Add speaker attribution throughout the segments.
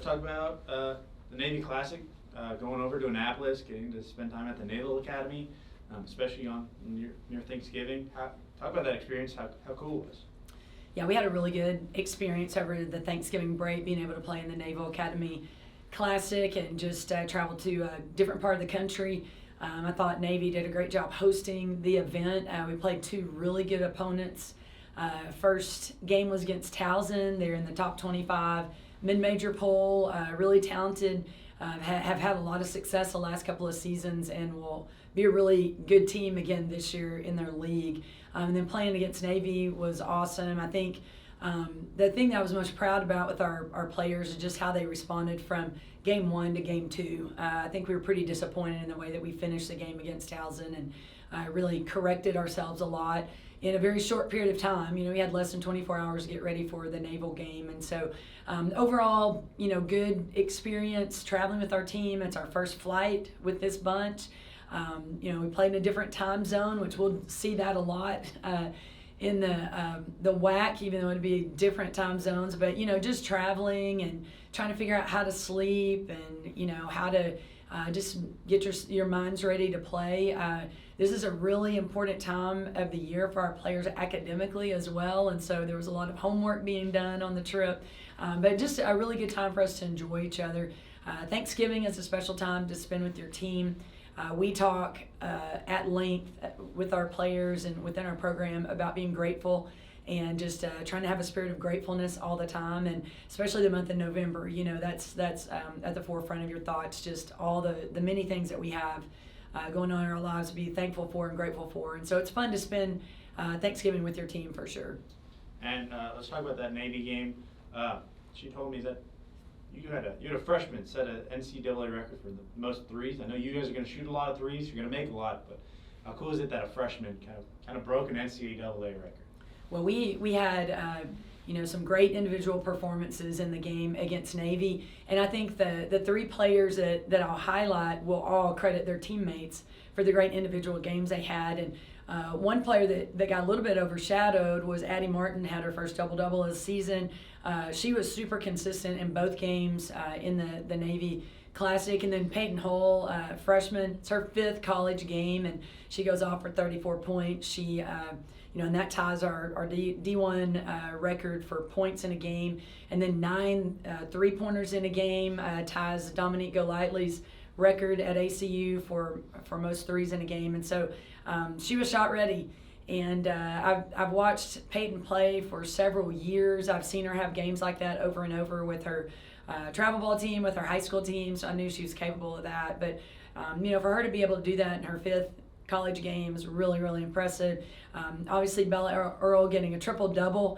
Speaker 1: talk about the Navy Classic, going over to Annapolis, getting to spend time at the Naval Academy, especially near Thanksgiving. Talk about that experience, how cool it was.
Speaker 2: Yeah, we had a really good experience over the Thanksgiving break, being able to play in the Naval Academy Classic and just travel to a different part of the country. I thought Navy did a great job hosting the event. We played two really good opponents. First game was against Towson. They're in the top 25 mid-major poll, really talented, have had a lot of success the last couple of seasons and will be a really good team again this year in their league. And then playing against Navy was awesome. I think the thing that I was most proud about with our players is just how they responded from game one to game two. I think we were pretty disappointed in the way that we finished the game against Towson and really corrected ourselves a lot in a very short period of time. We had less than 24 hours to get ready for the Naval game. And so overall, good experience traveling with our team. It's our first flight with this bunch. We played in a different time zone, which we'll see that a lot in the WAC, even though it'd be different time zones. But, just traveling and trying to figure out how to sleep and, how to just get your minds ready to play. This is a really important time of the year for our players academically as well. And so there was a lot of homework being done on the trip. But just a really good time for us to enjoy each other. Thanksgiving is a special time to spend with your team. We talk at length with our players and within our program about being grateful and just trying to have a spirit of gratefulness all the time, and especially the month of November. That's at the forefront of your thoughts, just all the many things that we have going on in our lives to be thankful for and grateful for. And so it's fun to spend Thanksgiving with your team for sure.
Speaker 1: And let's talk about that Navy game. She told me that you had a freshman set an NCAA record for the most threes. I know you guys are going to shoot a lot of threes. You're going to make a lot, but how cool is it that a freshman kind of broke an NCAA record?
Speaker 2: Well, we had some great individual performances in the game against Navy, and I think the three players that I'll highlight will all credit their teammates for the great individual games they had. And one player that got a little bit overshadowed was Addie Martin. Had her first double-double of the season. She was super consistent in both games in the Navy Classic. And then Peyton Hull, freshman, it's her fifth college game, and she goes off for 34 points. She and that ties our D1 record for points in a game. And then 9 three-pointers in a game ties Dominique Golightly's record at ACU for most threes in a game. And so she was shot ready. And I've watched Peyton play for several years. I've seen her have games like that over and over with her travel ball team, with her high school team, so I knew she was capable of that. But, for her to be able to do that in her fifth college game is really, really impressive. Obviously, Bella Earl getting a triple-double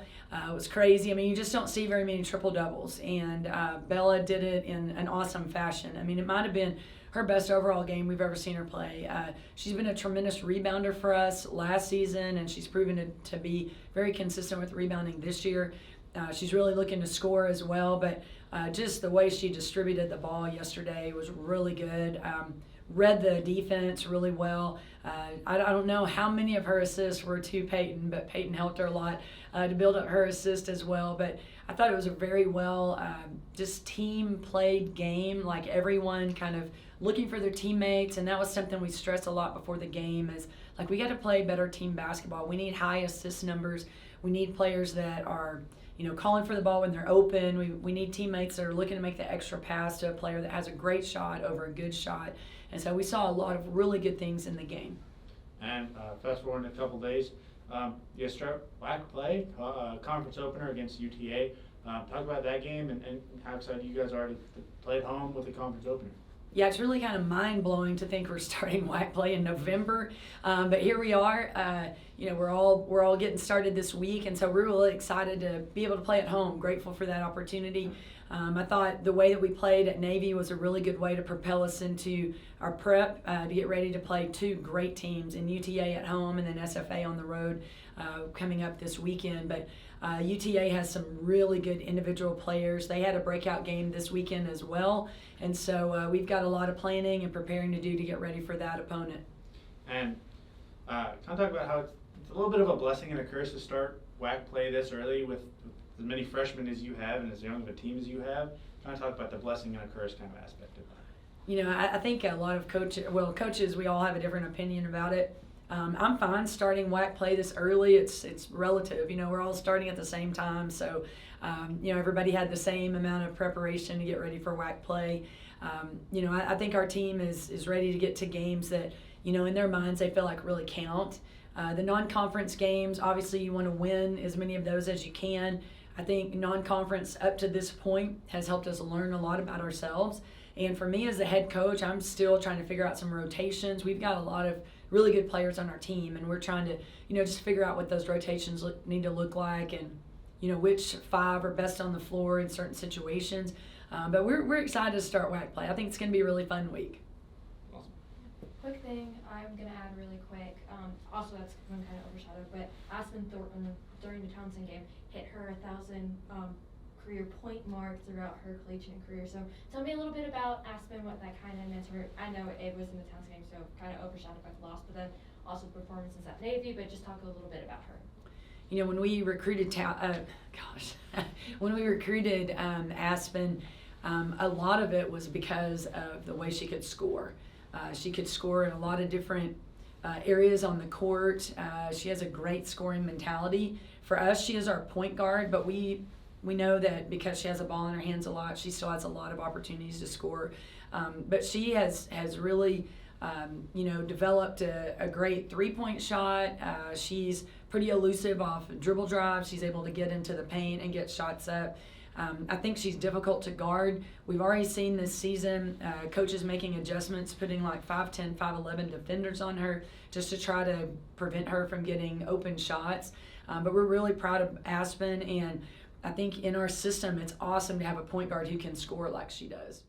Speaker 2: was crazy. I mean, you just don't see very many triple-doubles. And Bella did it in an awesome fashion. I mean, it might have been her best overall game we've ever seen her play. She's been a tremendous rebounder for us last season, and she's proven to be very consistent with rebounding this year. She's really looking to score as well, but just the way she distributed the ball yesterday was really good. Read the defense really well. I don't know how many of her assists were to Peyton, but Peyton helped her a lot to build up her assist as well. But I thought it was a very well just team-played game, like everyone kind of looking for their teammates, and that was something we stressed a lot before the game is, like, we got to play better team basketball. We need high assist numbers. We need players that are, calling for the ball when they're open. We need teammates that are looking to make the extra pass to a player that has a great shot over a good shot. And so we saw a lot of really good things in the game.
Speaker 1: And fast forward in a couple days, you start WAC play, conference opener against UTA. Talk about that game and how excited you guys are to play at home with a conference opener.
Speaker 2: Yeah, it's really kind of mind-blowing to think we're starting WAC play in November, but here we are. We're all getting started this week, and so we're really excited to be able to play at home. Grateful for that opportunity. I thought the way that we played at Navy was a really good way to propel us into our prep to get ready to play two great teams in UTA at home and then SFA on the road coming up this weekend. But UTA has some really good individual players. They had a breakout game this weekend as well. And so we've got a lot of planning and preparing to do to get ready for that opponent.
Speaker 1: And kind of talk about how it's a little bit of a blessing and a curse to start WAC play this early with as many freshmen as you have and as young of a team as you have, kind of talk about the blessing and a curse kind of aspect of that.
Speaker 2: You know, I think a lot of coaches, we all have a different opinion about it. I'm fine starting WAC play this early. It's relative. You know, we're all starting at the same time, so you know, everybody had the same amount of preparation to get ready for WAC play. You know, I think our team is ready to get to games that, you know, in their minds they feel like really count. The non-conference games, obviously you want to win as many of those as you can. I think non-conference up to this point has helped us learn a lot about ourselves. And for me as the head coach, I'm still trying to figure out some rotations. We've got a lot of really good players on our team, and we're trying to, you know, just figure out what those rotations need to look like, and, you know, which 5 are best on the floor in certain situations. But we're excited to start WAC play. I think it's going to be a really fun week.
Speaker 1: Awesome.
Speaker 3: Quick thing I'm going to add really quick, also that's been kind of overshadowed, but Aspen Thornton during the Townsend game hit her 1,000 career point mark throughout her collegiate career. So tell me a little bit about Aspen, what that kind of meant to her. I know it was in the Townsend game, so kind of overshadowed by the loss, but then also performances at Navy, but just talk a little bit about her.
Speaker 2: You know, when we recruited when we recruited Aspen, a lot of it was because of the way she could score. She could score in a lot of different areas on the court. She has a great scoring mentality. For us, she is our point guard, but we know that because she has a ball in her hands a lot, she still has a lot of opportunities to score. But she has really, you know, developed a great three-point shot. She's pretty elusive off dribble drive. She's able to get into the paint and get shots up. I think she's difficult to guard. We've already seen this season coaches making adjustments, putting like 5'10", 5'11" defenders on her just to try to prevent her from getting open shots. But we're really proud of Aspen, and I think in our system it's awesome to have a point guard who can score like she does.